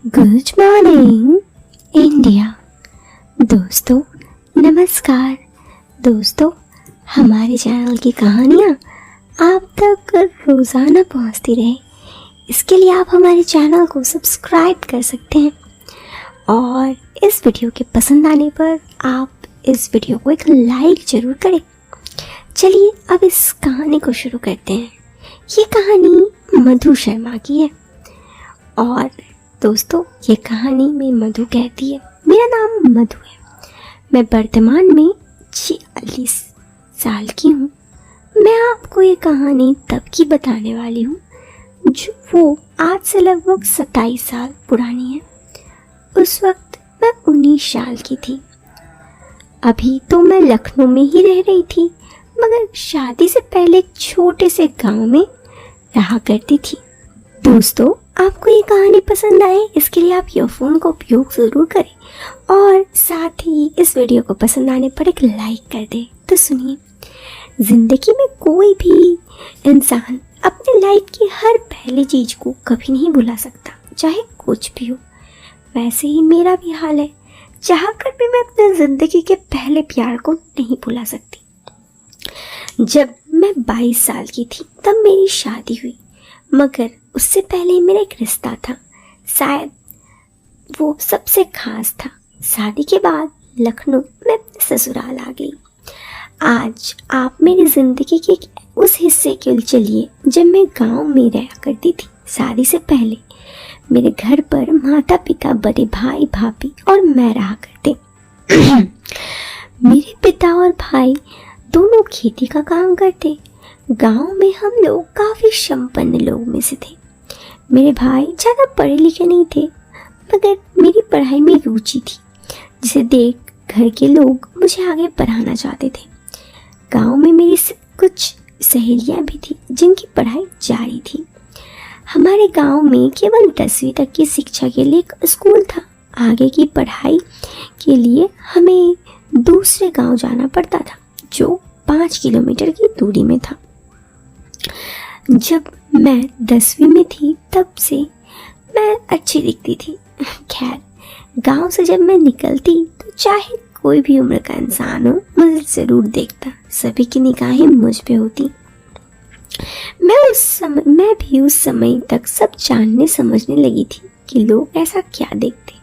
Good morning India. दोस्तों नमस्कार। दोस्तों हमारे चैनल की कहानियाँ आप तक रोज़ाना पहुँचती रहे, इसके लिए आप हमारे चैनल को सब्सक्राइब कर सकते हैं और इस वीडियो के पसंद आने पर आप इस वीडियो को एक लाइक ज़रूर करें। चलिए अब इस कहानी को शुरू करते हैं। ये कहानी मधु शर्मा की है और दोस्तों ये कहानी में मधु कहती है, मेरा नाम मधु है, मैं वर्तमान में 46 साल की हूँ। मैं आपको ये कहानी तब की बताने वाली हूँ जो वो आज से लगभग 27 साल पुरानी है। उस वक्त मैं 19 साल की थी। अभी तो मैं लखनऊ में ही रह रही थी, मगर शादी से पहले एक छोटे से गांव में रहा करती थी। दोस्तों आपको ये कहानी पसंद आए इसके लिए आप ईयरफोन का उपयोग ज़रूर करें और साथ ही इस वीडियो को पसंद आने पर एक लाइक कर दें। तो सुनिए, ज़िंदगी में कोई भी इंसान अपने लाइफ की हर पहली चीज़ को कभी नहीं भुला सकता, चाहे कुछ भी हो। वैसे ही मेरा भी हाल है, चाह कर भी मैं अपने ज़िंदगी के पहले प्यार को नहीं भुला सकती। जब मैं 22 साल की थी तब मेरी शादी हुई, मगर उससे पहले मेरा एक रिश्ता था, शायद वो सबसे खास था। शादी के बाद लखनऊ में अपने ससुराल आ गई। आज आप मेरी ज़िंदगी के उस हिस्से के चलिए जब मैं गांव में रहा करती थी। शादी से पहले मेरे घर पर माता पिता, बड़े भाई भाभी और मैं रहा करते। मेरे पिता और भाई दोनों खेती का काम करते। गांव में हम लोग काफ़ी संपन्न लोग में से थे। मेरे भाई ज़्यादा पढ़े लिखे नहीं थे, मगर मेरी पढ़ाई में रुचि थी, जिसे देख घर के लोग मुझे आगे पढ़ाना चाहते थे। गांव में मेरी कुछ सहेलियां भी थी जिनकी पढ़ाई जारी थी। हमारे गांव में केवल 10वीं तक की शिक्षा के लिए एक स्कूल था। आगे की पढ़ाई के लिए हमें दूसरे गांव जाना पड़ता था जो 5 किलोमीटर की दूरी में था। जब मैं 10वीं में थी तब से मैं अच्छी दिखती थी। खैर, गांव से जब मैं निकलती तो चाहे कोई भी उम्र का इंसान हो मुझे ज़रूर देखता। सभी की निगाहें मुझ पे होती। मैं भी उस समय तक सब जानने समझने लगी थी कि लोग ऐसा क्या देखते।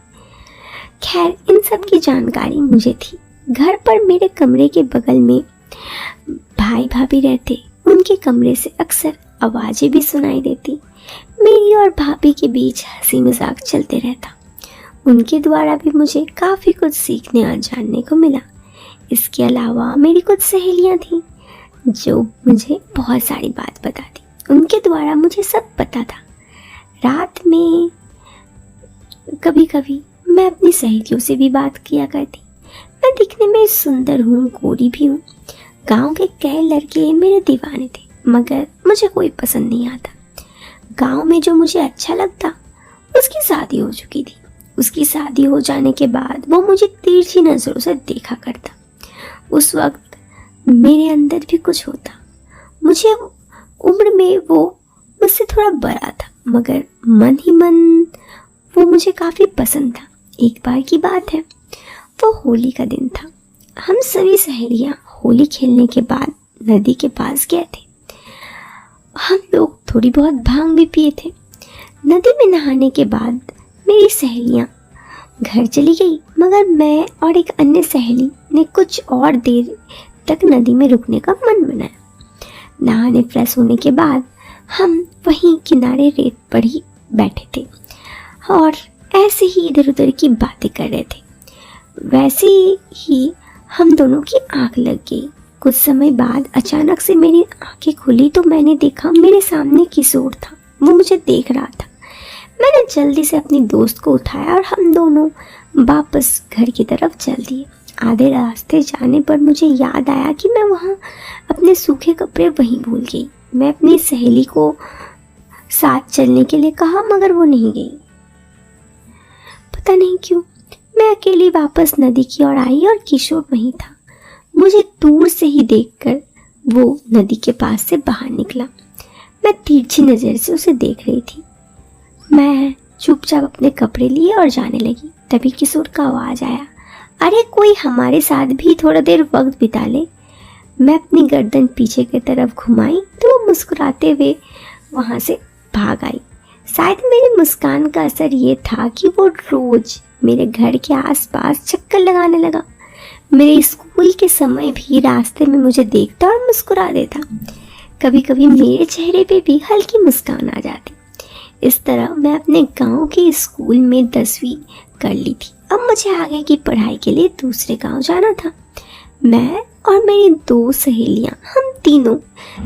खैर, इन सब की जानकारी मुझे थी। घर पर मेरे कमरे के बगल में भाई भाभी रहते, उनके कमरे से अक्सर आवाज़ें भी सुनाई देती। मेरी और भाभी के बीच हंसी मजाक चलते रहता। उनके द्वारा भी मुझे काफ़ी कुछ सीखने और जानने को मिला। इसके अलावा मेरी कुछ सहेलियां थीं जो मुझे बहुत सारी बात बताती। उनके द्वारा मुझे सब पता था। रात में कभी कभी मैं अपनी सहेलियों से भी बात किया करती। मैं दिखने में सुंदर हूँ, गोरी भी हूँ। गांव के कई लड़के मेरे दीवाने थे, मगर मुझे कोई पसंद नहीं आता। गांव में जो मुझे अच्छा लगता उसकी शादी हो चुकी थी। उसकी शादी हो जाने के बाद वो मुझे तिरछी नज़रों से देखा करता। उस वक्त मेरे अंदर भी कुछ होता। मुझे उम्र में वो मुझसे थोड़ा बड़ा था, मगर मन ही मन वो मुझे काफ़ी पसंद था। एक बार की बात है, वो होली का दिन था। हम सभी सहेलियां होली खेलने के बाद नदी के पास गए थे। हम लोग थोड़ी बहुत भांग भी पिए थे। नदी में नहाने के बाद मेरी सहेलियां घर चली गई, मगर मैं और एक अन्य सहेली ने कुछ और देर तक नदी में रुकने का मन बनाया। नहाने फ्रेश होने के बाद हम वहीं किनारे रेत पर ही बैठे थे और ऐसे ही इधर उधर की बातें कर रहे थे। वैसे ही हम दोनों की आंख लग गई। कुछ समय बाद अचानक से मेरी आंखें खुली तो मैंने देखा मेरे सामने किशोर था। वो मुझे देख रहा था। मैंने जल्दी से अपनी दोस्त को उठाया और हम दोनों वापस घर की तरफ चल दिए। आधे रास्ते जाने पर मुझे याद आया कि मैं वहाँ अपने सूखे कपड़े वहीं भूल गई। मैं अपनी सहेली को साथ चलने के लिए कहा, मगर वो नहीं गई। पता नहीं क्यों मैं अकेली वापस नदी की ओर आई और किशोर वहीं था। मुझे दूर से ही देखकर वो नदी के पास से बाहर निकला। मैं तिरछी नज़र से उसे देख रही थी। मैं चुपचाप अपने कपड़े लिए और जाने लगी। तभी किशोर का आवाज़ आया, अरे कोई हमारे साथ भी थोड़ा देर वक्त बिता ले। मैं अपनी गर्दन पीछे की तरफ घुमाई तो वो मुस्कुराते हुए वहाँ से भाग आई। शायद मेरी मुस्कान का असर ये था कि वो रोज मेरे घर के आसपास चक्कर लगाने लगा। मेरे स्कूल के समय भी रास्ते में मुझे देखता और मुस्कुरा देता। कभी कभी मेरे चेहरे पे भी हल्की मुस्कान आ जाती। इस तरह मैं अपने गांव के स्कूल में 10वीं कर ली थी। अब मुझे आगे की पढ़ाई के लिए दूसरे गांव जाना था। मैं और मेरी 2 सहेलियां, हम तीनों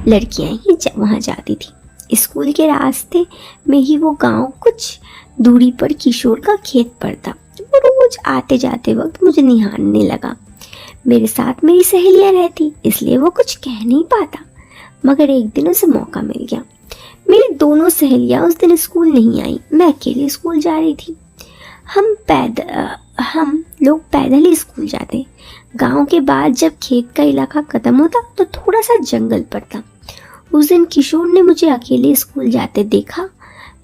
लड़कियां ही वहाँ जाती थी। स्कूल के रास्ते में ही वो गांव कुछ दूरी पर किशोर का खेत पड़ता। वो रोज आते जाते वक्त मुझे निहारने लगा। मेरे साथ मेरी सहेलियां रहती इसलिए वो कुछ कह नहीं पाता, मगर एक दिन उसे मौका मिल गया। मेरी दोनों सहेलियां उस दिन स्कूल नहीं आई। मैं अकेले स्कूल जा रही थी। हम लोग पैदल ही स्कूल जाते। गांव के बाद जब खेत का इलाका खत्म होता तो थोड़ा सा जंगल पड़ता। उस दिन किशोर ने मुझे अकेले स्कूल जाते देखा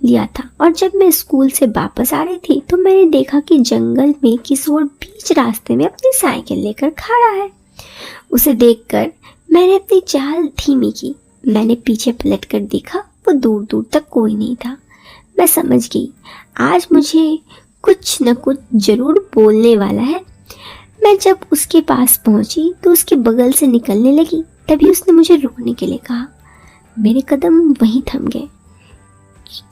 लिया था और जब मैं स्कूल से वापस आ रही थी तो मैंने देखा कि जंगल में किशोर बीच रास्ते में अपनी साइकिल लेकर खड़ा है। उसे देखकर मैंने अपनी चाल धीमी की। मैंने पीछे पलटकर देखा, वो दूर दूर तक कोई नहीं था। मैं समझ गई आज मुझे कुछ न कुछ जरूर बोलने वाला है। मैं जब उसके पास पहुंची तो उसके बगल से निकलने लगी। तभी उसने मुझे रुकने के लिए कहा। मेरे कदम वहीं थम गए।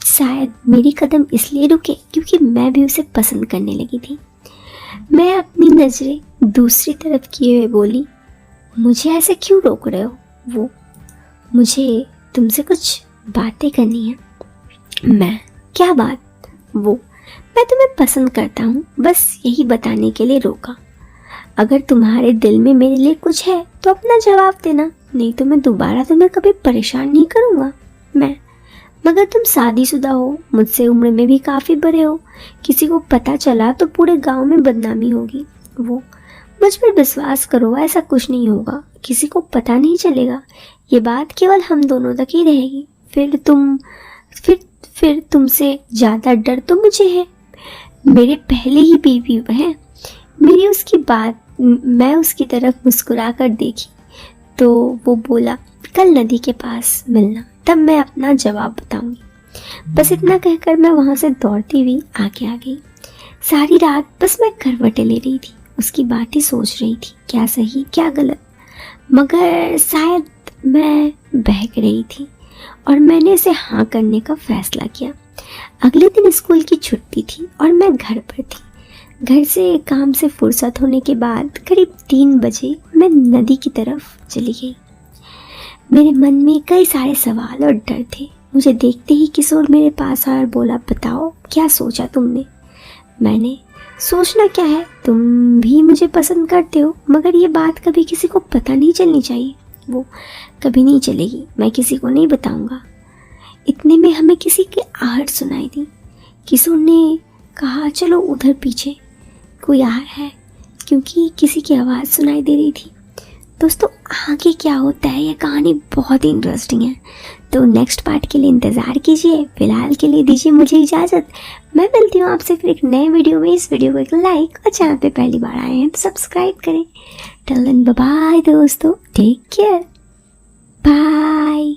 शायद मेरे कदम इसलिए रुके क्योंकि मैं भी उसे पसंद करने लगी थी। मैं अपनी नज़रें दूसरी तरफ किए हुए बोली, मुझे ऐसे क्यों रोक रहे हो? मुझे तुमसे कुछ बातें करनी है। मैं, क्या बात? मैं तुम्हें पसंद करता हूँ, बस यही बताने के लिए रोका। अगर तुम्हारे दिल में मेरे लिए कुछ है तो अपना जवाब देना, नहीं तो मैं दोबारा तुम्हें कभी परेशान नहीं करूँगा। मगर तुम शादीशुदा हो, मुझसे उम्र में भी काफ़ी बड़े हो। किसी को पता चला तो पूरे गांव में बदनामी होगी। मुझ पर विश्वास करो, ऐसा कुछ नहीं होगा। किसी को पता नहीं चलेगा। ये बात केवल हम दोनों तक ही रहेगी। फिर तुमसे ज़्यादा डर तो मुझे है। मेरे पहले ही बीवी है। मैं उसकी तरफ मुस्कुरा कर देखी तो वो बोला, कल नदी के पास मिलना, तब मैं अपना जवाब बताऊंगी। बस इतना कहकर मैं वहाँ से दौड़ती हुई आगे आ गई। सारी रात बस मैं करवटें ले रही थी, उसकी बातें सोच रही थी, क्या सही क्या गलत। मगर शायद मैं बहक रही थी और मैंने इसे हाँ करने का फैसला किया। अगले दिन स्कूल की छुट्टी थी और मैं घर पर थी। घर से काम से फुर्सत होने के बाद करीब 3 बजे मैं नदी की तरफ चली गई। मेरे मन में कई सारे सवाल और डर थे। मुझे देखते ही किशोर मेरे पास आया और बोला, बताओ क्या सोचा तुमने? मैंने, सोचना क्या है, तुम भी मुझे पसंद करते हो, मगर ये बात कभी किसी को पता नहीं चलनी चाहिए। वो कभी नहीं चलेगी, मैं किसी को नहीं बताऊंगा। इतने में हमें किसी की आहट सुनाई दी। किशोर ने कहा, चलो उधर पीछे कोई आ है, क्योंकि किसी की आवाज़ सुनाई दे रही थी। दोस्तों आगे क्या होता है, ये कहानी बहुत ही इंटरेस्टिंग है, तो नेक्स्ट पार्ट के लिए इंतज़ार कीजिए। फिलहाल के लिए दीजिए मुझे इजाज़त। मैं मिलती हूँ आपसे फिर एक नए वीडियो में। इस वीडियो को एक लाइक और चैनल पे पहली बार आए हैं तो सब्सक्राइब करें। टिल देन बाय बाय दोस्तों, टेक केयर, बाय।